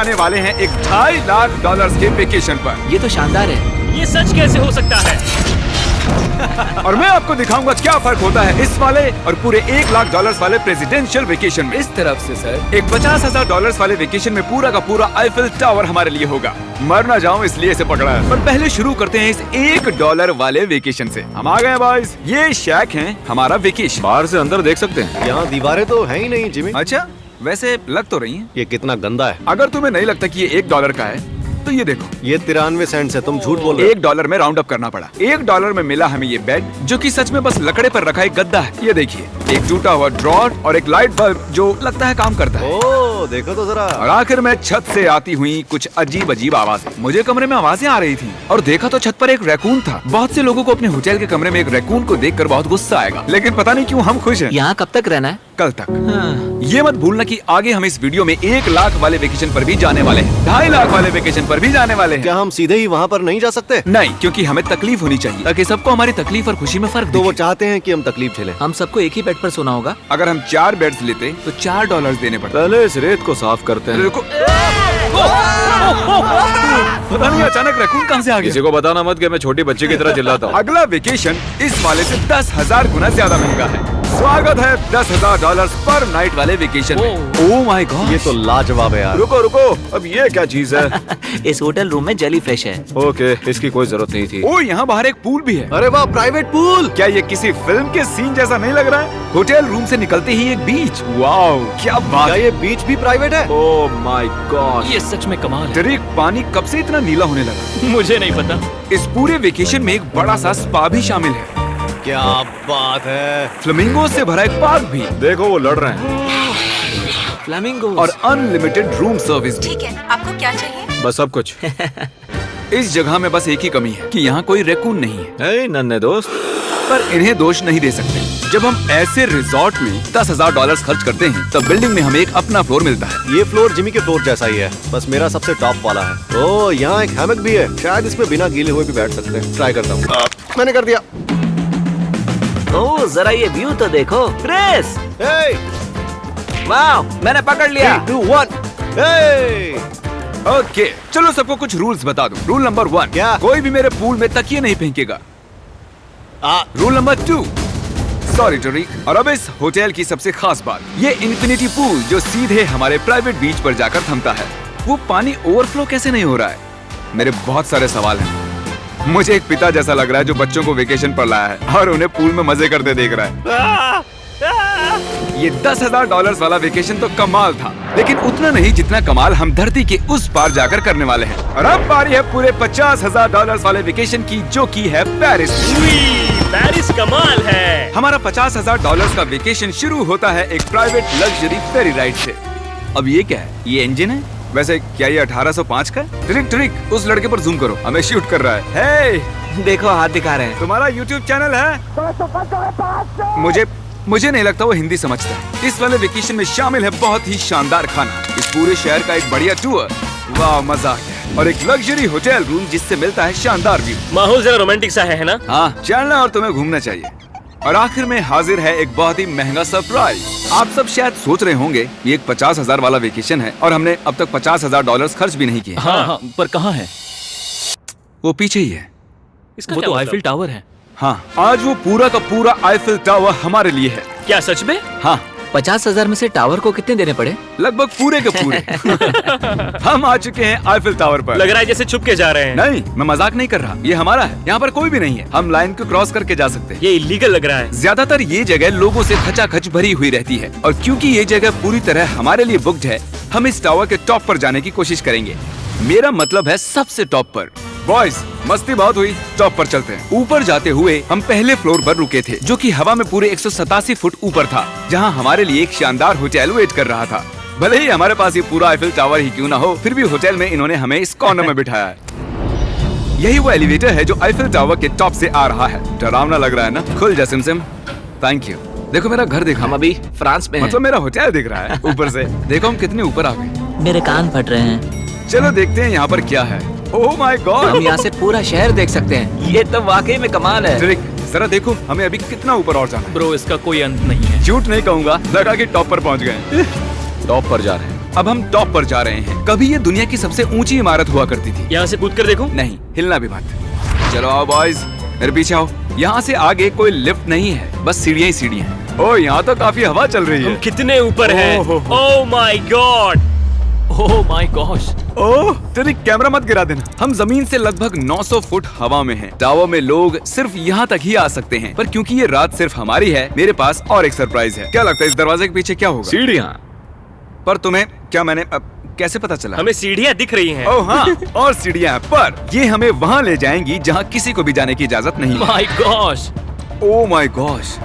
आने वाले हैं एक $2.5 लाख के वेकेशन पर। ये तो शानदार है। ये सच कैसे हो सकता है? और मैं आपको दिखाऊंगा क्या फर्क होता है इस वाले और पूरे $1 लाख वाले प्रेसिडेंशियल वेकेशन में। इस तरफ से सर एक $50,000 वाले वेकेशन में पूरा का पूरा आईफिल टावर हमारे लिए होगा। मर ना जाऊं इसलिए इसे पकड़ा है। पर पहले शुरू करते हैं इस $1 वाले वेकेशन से। हम आ गए बॉयज। ये शैक है हमारा वेकेशन। बाहर से अंदर देख सकते हैं। यहाँ दीवारें तो है ही नहीं जिमी। अच्छा, वैसे लग तो रही है। ये कितना गंदा है। अगर तुम्हें नहीं लगता कि ये $1 का है तो ये देखो, ये 93 सेंट्स है। तुम झूठ बोल रहे हो। $1 में राउंड अप करना पड़ा। $1 में मिला हमें ये बेड, जो कि सच में बस लकड़े पर रखा एक गद्दा है। ये देखिए, एक टूटा हुआ ड्रॉर और एक लाइट बल्ब जो लगता है काम करता है। ओह, देखो तो जरा। और आखिर में छत से आती हुई कुछ अजीब अजीब आवाजें। मुझे कमरे में आवाजें आ रही थी और देखा तो छत पर एक रैकून था। बहुत से लोगों को अपने होटल के कमरे में एक रैकून को देखकर बहुत गुस्सा आएगा, लेकिन पता नहीं क्यों हम खुश हैं। यहाँ कब तक रहना है? कल तक। ये मत भूलना कि आगे हम इस वीडियो में 1 लाख वाले वेकेशन पर भी जाने वाले हैं, 2.5 लाख वाले वेकेशन पर भी जाने वाले हैं। क्या हम सीधे ही वहाँ पर नहीं जा सकते? नहीं, क्योंकि हमें तकलीफ होनी चाहिए ताकि सबको हमारी तकलीफ और खुशी में फर्क तो वो दिखे। चाहते हैं कि हम तकलीफ झेलें। हम सबको एक ही बेड पर सोना होगा। अगर हम 4 बेड्स लेते तो $4 देने पड़ते। पहले इस रेत को साफ करते हैं। देखो, पता नहीं अचानक रैकून कहाँ से आ किसी गया। को बताना मत कि मैं छोटी बच्ची की तरह चिल्लाता हूँ। अगला वेकेशन इस वाले से 10,000 गुना ज्यादा महंगा है। स्वागत है $10,000 पर नाइट वाले वेकेशन में। ओह माय गॉड, ये तो लाजवाब है यार। रुको रुको, अब ये क्या चीज है? इस होटल रूम में जेली फिश है। ओके, इसकी कोई जरूरत नहीं थी। ओह यहाँ बाहर एक पूल भी है। अरे वाह, प्राइवेट पूल। क्या ये किसी फिल्म के सीन जैसा नहीं लग रहा है? होटल रूम से निकलते ही एक बीच। वाओ, क्या बात क्या है। ये बीच भी प्राइवेट है? ओह माय गॉड, ये सच में कमाल है। डरेक, पानी कब से इतना नीला होने लगा? मुझे नहीं पता। इस पूरे वेकेशन में एक बड़ा सा स्पा भी शामिल है। क्या बात है। फ्लेमिंगो से भरा एक पार्क भी देखो वो लड़ रहे हैं। फ्लेमिंगो और अनलिमिटेड रूम सर्विस भी। ठीक है, आपको क्या चाहिए? बस सब कुछ। इस जगह में बस एक ही कमी है कि यहाँ कोई रैकून नहीं है, हे नन्हे दोस्त, पर इन्हें दोष नहीं दे सकते। जब हम ऐसे रिजॉर्ट में $10,000 खर्च करते हैं तब बिल्डिंग में हमें एक अपना फ्लोर मिलता है। ये फ्लोर जिमी के फ्लोर जैसा ही है, बस मेरा सबसे टॉप वाला है। ओह, यहाँ एक हैमक भी है। शायद इसमें बिना गीले हुए भी बैठ सकते हैं। ट्राई करता हूँ। मैंने कर दिया। ओह, जरा ये व्यू तो देखो। क्रिस, Hey, वाह, मैंने पकड़ लिया। 3, 2, 1. Hey! ओके, चलो सबको कुछ रूल्स बता दूं। रूल नंबर 1, क्या? कोई भी मेरे पूल में तकिए नहीं फेंकेगा। रूल नंबर 2, सॉरी टोरी। और अब इस होटल की सबसे खास बात, ये इन्फिनिटी पूल जो सीधे हमारे प्राइवेट बीच पर जाकर थमता है। वो पानी ओवरफ्लो कैसे नहीं हो रहा है? मेरे बहुत सारे सवाल हैं। मुझे एक पिता जैसा लग रहा है जो बच्चों को वेकेशन पर लाया है और उन्हें पूल में मजे करते देख रहा है। ये $10,000 वाला वेकेशन तो कमाल था, लेकिन उतना नहीं जितना कमाल हम धरती के उस पार जाकर करने वाले हैं। और अब बारी है पूरे $50,000 वाले वेकेशन की, जो की है पेरिस। पेरिस कमाल है। हमारा $50,000 का वेकेशन शुरू होता है एक प्राइवेट लग्जरी फेरी राइड से। अब ये क्या है? ये इंजन है? वैसे क्या ये 1805 का है? ट्रिक, उस लड़के पर जूम करो, हमें शूट कर रहा है। हे, देखो हाथ दिखा रहे हैं। तुम्हारा YouTube चैनल है? मुझे नहीं लगता वो हिंदी समझता है। इस वाले वेकेशन में शामिल है बहुत ही शानदार खाना, इस पूरे शहर का एक बढ़िया टूर, वाह मजा आ गया, और एक लग्जरी होटल रूम जिससे मिलता है शानदार व्यू। माहौल जरा रोमांटिक सा है ना? हाँ, चलना और तुम्हें घूमना चाहिए। और आखिर में हाजिर है एक बहुत ही महंगा सरप्राइज। आप सब शायद सोच रहे होंगे ये एक 50,000 वाला वेकेशन है और हमने अब तक $50,000 खर्च भी नहीं किए। हाँ, पर कहाँ है? वो पीछे ही है। इसका वो तो आईफिल टावर है। हाँ, आज वो पूरा का पूरा आईफिल टावर हमारे लिए है। क्या सच में? हाँ, 50,000 में से टावर को कितने देने पड़े? लगभग पूरे के पूरे। हम आ चुके हैं आईफिल टावर पर। लग रहा है जैसे छुप के जा रहे हैं। नहीं, मैं मजाक नहीं कर रहा, ये हमारा है। यहाँ पर कोई भी नहीं है, हम लाइन को क्रॉस करके जा सकते हैं। ये इलीगल लग रहा है। ज्यादातर ये जगह लोगों से खचाखच भरी हुई रहती है, और क्योंकि ये जगह पूरी तरह हमारे लिए बुक्ड है, हम इस टावर के टॉप पर जाने की कोशिश करेंगे। मेरा मतलब है सबसे टॉप पर। बॉयज, मस्ती बहुत हुई, टॉप पर चलते हैं। ऊपर जाते हुए हम पहले फ्लोर पर रुके थे, जो कि हवा में पूरे 187 फुट ऊपर था, जहां हमारे लिए एक शानदार होटल वेट कर रहा था। भले ही हमारे पास ये पूरा आईफिल टावर ही क्यों ना हो, फिर भी होटल में इन्होंने हमें इस कॉर्नर में बिठाया है। यही वो एलिवेटर है जो आईफिल टावर के टॉप से आ रहा है। डरावना लग रहा है ना? खुल जा सिमसिम। Thank you. देखो मेरा घर देखा, हम अभी फ्रांस में हैं। मतलब मेरा होटल दिख रहा है ऊपर से। देखो हम कितने ऊपर आ गए। मेरे कान फट रहे हैं। चलो देखते हैं यहाँ पर क्या है। ओह माय हम गॉड, यहाँ से पूरा शहर देख सकते हैं। ये तो वाकई में कमाल है। ट्रिक, जरा देखो हमें अभी कितना ऊपर और जाना है। ब्रो, इसका कोई अंत नहीं है। झूठ नहीं कहूँगा, लगा कि टॉप पर पहुँच गए। टॉप पर जा रहे हैं। अब हम टॉप पर जा रहे हैं। कभी ये दुनिया की सबसे ऊंची इमारत हुआ करती थी। यहाँ से कूद कर देखो। नहीं, हिलना भी मत। चलो आओ बॉयज, मेरे पीछे आओ। यहाँ से आगे कोई लिफ्ट नहीं है, बस सीढ़ियाँ ही सीढ़ियाँ हैं। ओह, यहाँ तो काफी हवा चल रही हम है। कितने ऊपर हैं? Oh my God. Oh my gosh. Oh, तेरी कैमरा मत गिरा देना। हम जमीन से लगभग 900 फुट हवा में हैं। टावर में लोग सिर्फ यहाँ तक ही आ सकते हैं, पर क्योंकि ये रात सिर्फ हमारी है, मेरे पास और एक सरप्राइज है। क्या लगता है इस दरवाजे के पीछे क्या होगा? सीढ़ियाँ। पर तुम्हें क्या मैंने कैसे पता चला? हमें सीढ़ियाँ दिख रही हैं। ओह हाँ, और सीढ़ियाँ, पर ये हमें वहाँ ले जाएंगी जहाँ किसी को भी जाने की इजाजत नहीं है। My gosh. Oh my gosh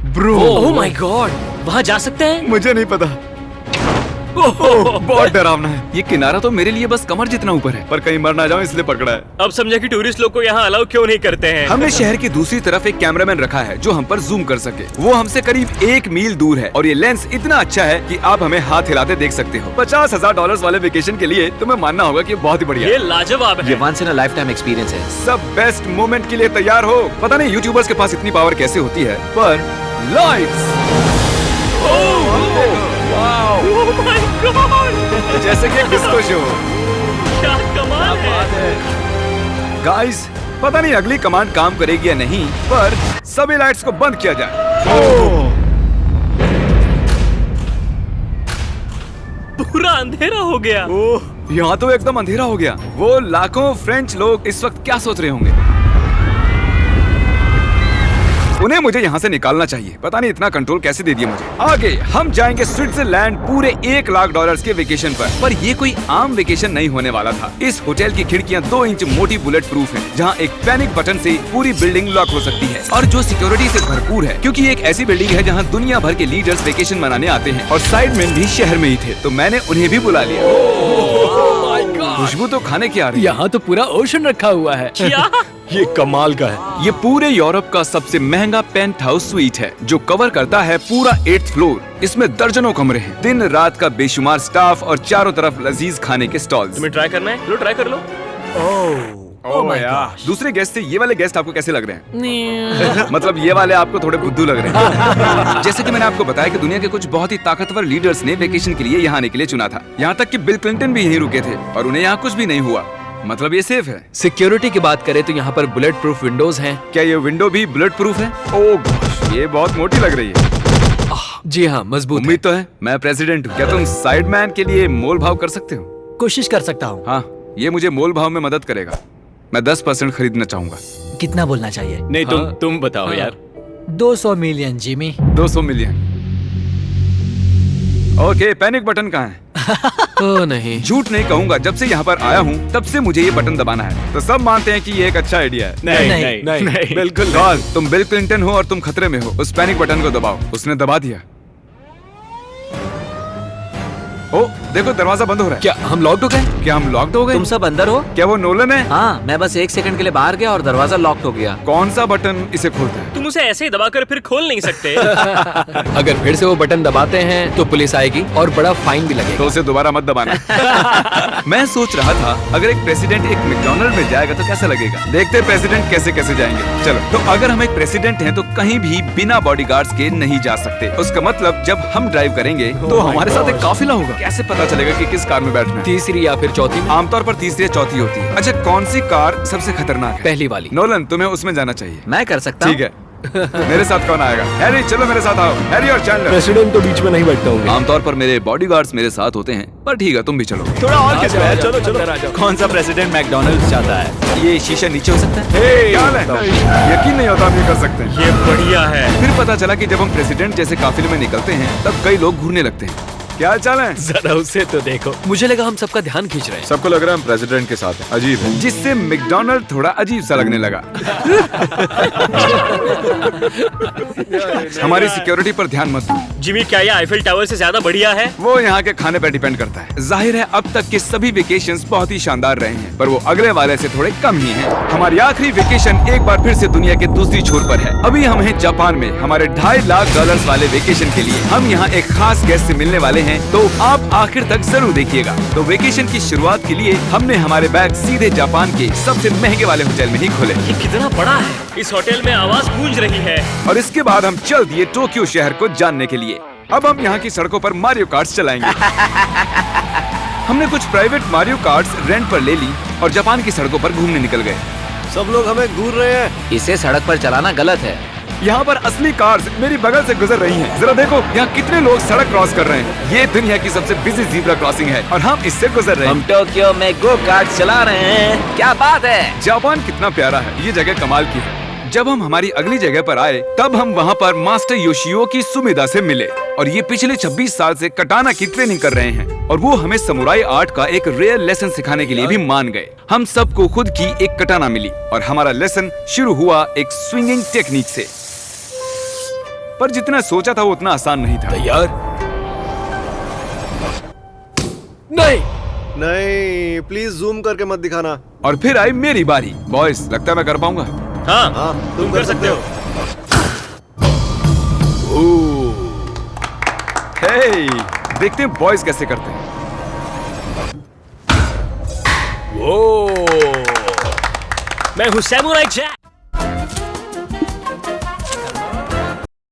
bro, oh my God, वहाँ जा सकते हैं? मुझे नहीं पता। ओह, बहुत डरावना है। ये किनारा तो मेरे लिए बस कमर जितना ऊपर है, पर कहीं मर ना जाऊं इसलिए पकड़ा है। अब समझा कि टूरिस्ट लोग को यहाँ अलाउ क्यों नहीं करते हैं। हमने शहर की दूसरी तरफ एक कैमरामैन रखा है जो हम पर जूम कर सके। वो हमसे करीब 1 मील दूर है और ये लेंस इतना अच्छा है कि आप हमें हाथ हिलाते देख सकते हो। $50,000 वाले वेकेशन के लिए तुम्हें मानना होगा कि बहुत ही बढ़िया ये है। लाजवाब ये है। Once in a lifetime experience है। सब बेस्ट मोमेंट के लिए तैयार हो। पता नहीं यूट्यूबर्स के पास इतनी पावर कैसे होती है, पर लाइट्स ओह माय गॉड, जैसे कि डिस्को शो। क्या कमाल है। गाइस, पता नहीं अगली कमांड काम करेगी या नहीं, पर सभी लाइट्स को बंद किया जाए। पूरा अंधेरा हो गया। ओह, यहाँ तो एकदम अंधेरा हो गया। वो लाखों फ्रेंच लोग इस वक्त क्या सोच रहे होंगे? उन्हें मुझे यहाँ से निकालना चाहिए। पता नहीं इतना कंट्रोल कैसे दे दिया मुझे। आगे हम जाएंगे स्विट्जरलैंड पूरे $1,00,000 के वेकेशन पर ये कोई आम वेकेशन नहीं होने वाला था। इस होटल की खिड़कियाँ 2 इंच मोटी बुलेट प्रूफ हैं, जहाँ एक पैनिक बटन से पूरी बिल्डिंग लॉक हो सकती है, और जो सिक्योरिटी से भरपूर है, क्योंकि ये एक ऐसी बिल्डिंग है जहाँ दुनिया भर के लीडर्स वेकेशन मनाने आते हैं। और साइडमैन भी शहर में ही थे, तो मैंने उन्हें भी बुला लिया। खुशबू तो खाने की आ रही है। यहाँ तो पूरा ओशन रखा हुआ है। क्या? ये कमाल का है। ये पूरे यूरोप का सबसे महंगा पेंट हाउस स्वीट है, जो कवर करता है पूरा 8th फ्लोर। इसमें दर्जनों कमरे हैं, दिन रात का बेशुमार स्टाफ और चारों तरफ लजीज खाने के स्टॉल्स। तुम्हें ट्राई करना है? लो ट्राई कर लो। ओह यार, दूसरे गेस्ट से ये वाले गेस्ट आपको कैसे लग रहे हैं? मतलब ये वाले आपको थोड़े बुद्धू लग रहे हैं। जैसे कि मैंने आपको बताया कि दुनिया के कुछ बहुत ही ताकतवर लीडर्स ने वेकेशन के लिए यहाँ आने के लिए चुना था। यहाँ तक कि बिल क्लिंटन भी यहीं रुके थे और उन्हें यहाँ कुछ भी नहीं हुआ। मतलब ये सेफ है। सिक्योरिटी की बात करें तो यहाँ पर बुलेट प्रूफ विंडोज हैं। क्या ये विंडो भी बुलेट प्रूफ है? ओह gosh, ये बहुत मोटी लग रही है। जी हाँ, मजबूत है। उम्मीद तो है। मैं प्रेसिडेंट हूँ, क्या तुम साइडमैन के लिए मोल भाव कर सकते हो? कोशिश कर सकता हूँ। हाँ, ये मुझे मोल भाव में मदद करेगा। मैं 10% खरीदना चाहूंगा। कितना बोलना चाहिए? नहीं, तुम बताओ यार। 200 million Jimmy. 200 million. Okay, panic button कहाँ है? ओ नहीं, झूठ नहीं कहूंगा, जब से यहाँ पर आया हूँ तब से मुझे ये बटन दबाना है। तो सब मानते हैं कि ये एक अच्छा आइडिया है। नहीं, बिल्कुल गॉल, तुम बिल क्लिंटन हो और तुम खतरे में हो। उस पैनिक बटन को दबाओ। उसने दबा दिया। ओ देखो, दरवाजा बंद हो रहा है। क्या हम लॉक्ड हो गए? क्या हम लॉक्ड हो गए? तुम सब अंदर हो? क्या वो नोलन है? हाँ, मैं बस 1 सेकंड के लिए बाहर गया और दरवाजा लॉक हो गया। कौन सा बटन इसे खोलता है? तुम उसे ऐसे ही दबाकर फिर खोल नहीं सकते। अगर फिर से वो बटन दबाते हैं तो पुलिस आएगी और बड़ा फाइन भी लगेगा। तो उसे दोबारा मत दबाना। मैं सोच रहा था अगर एक प्रेसिडेंट एक मैकडॉनल्ड में जाएगा तो कैसा लगेगा। देखते प्रेसिडेंट कैसे कैसे जाएंगे। चलो, तो अगर हम एक प्रेसिडेंट हैं तो कहीं भी बिना बॉडीगार्ड्स के नहीं जा सकते। उसका मतलब जब हम ड्राइव करेंगे तो हमारे साथ एक काफिला होगा। कैसे पता चलेगा कि किस कार में बैठना है? तीसरी या फिर चौथी में? आमतौर पर तीसरी या चौथी होती है। अच्छा, कौन सी कार सबसे खतरनाक है? पहली वाली। नोलन, तुम्हें उसमें जाना चाहिए। मैं कर सकता ठीक है। मेरे साथ कौन आएगा? हैरी, चलो मेरे साथ आओ। हैरी और चैंडलर। प्रेसिडेंट तो बीच में नहीं बैठता हूँ। आमतौर पर मेरे बॉडीगार्ड्स मेरे साथ होते हैं, पर ठीक है, तुम भी चलो। थोड़ा और किस है? चलो चलो। कौन सा प्रेसिडेंट मैकडॉनल्ड्स चाहता है? ये शीशा नीचे हो सकता है? क्या हाल है? यकीन नहीं होता आप ये कर सकते हैं। ये बढ़िया है। फिर पता चला कि जब हम प्रेसिडेंट जैसे काफिले में निकलते हैं तब कई लोग घूरने लगते हैं। क्या चाल है? जरा उसे तो देखो। मुझे लगा हम सबका ध्यान खींच रहे हैं। सबको लग रहा है हम प्रेसिडेंट के साथ हैं। अजीब है। जिससे मैकडॉनल्ड थोड़ा अजीब सा लगने लगा। हमारी सिक्योरिटी पर ध्यान मत दो। जिमी, क्या ये आईफिल टावर से ज्यादा बढ़िया है? वो यहाँ के खाने पर डिपेंड करता है। जाहिर है अब तक के सभी वेकेशंस बहुत ही शानदार रहे हैं, पर वो अगले वाले से थोड़े कम ही हैं। हमारी आखिरी वेकेशन एक बार फिर से दुनिया के दूसरी छोर पर है। अभी हम हैं जापान में हमारे $2.5 लाख वाले वेकेशन के लिए। हम यहाँ एक खास गेस्ट से मिलने वाले हैं, तो आप आखिर तक जरूर देखिएगा। तो वेकेशन की शुरुआत के लिए हमने हमारे बैग सीधे जापान के सबसे महंगे वाले होटल में ही खोले। ये कितना बड़ा है। इस होटल में आवाज गूंज रही है। और इसके बाद हम चल दिए टोक्यो शहर को जानने के लिए। अब हम यहाँ की सड़कों पर मारियो कार्ट्स चलाएंगे। हमने कुछ प्राइवेट मारियो कार्ट्स रेंट पर ले ली और जापान की सड़कों पर घूमने निकल गए। सब लोग हमें घूर रहे हैं। इसे सड़क पर चलाना गलत है। यहाँ पर असली कार्स मेरी बगल से गुजर रही हैं। जरा देखो यहाँ कितने लोग सड़क क्रॉस कर रहे हैं। ये दुनिया की सबसे बिजी जीब्रा क्रॉसिंग है और हम इससे गुजर रहे हम हैं। टोक्यो में गो कार्ट चला रहे हैं। क्या बात है। जापान कितना प्यारा है, ये जगह कमाल की है। जब हम हमारी अगली जगह पर आए तब हम वहाँ पर मास्टर योशियो की सुमेदा से मिले और ये पिछले 26 साल से कटाना की ट्रेनिंग कर रहे हैं और वो हमें समुराई आर्ट का एक रेयर लेसन सिखाने के लिए भी मान गए। हम सबको खुद की एक कटाना मिली और हमारा लेसन शुरू हुआ एक स्विंगिंग टेक्निक से। पर जितना सोचा था वो उतना आसान नहीं था। तैयार? नहीं। नहीं, प्लीज जूम करके मत दिखाना। और फिर आई मेरी बारी। बॉयज, लगता है मैं कर पाऊंगा। हाँ, हाँ, तुम कर सकते हो। हे, देखते हैं बॉयज कैसे करते हैं। मैं हूँ सैमुराई जैक।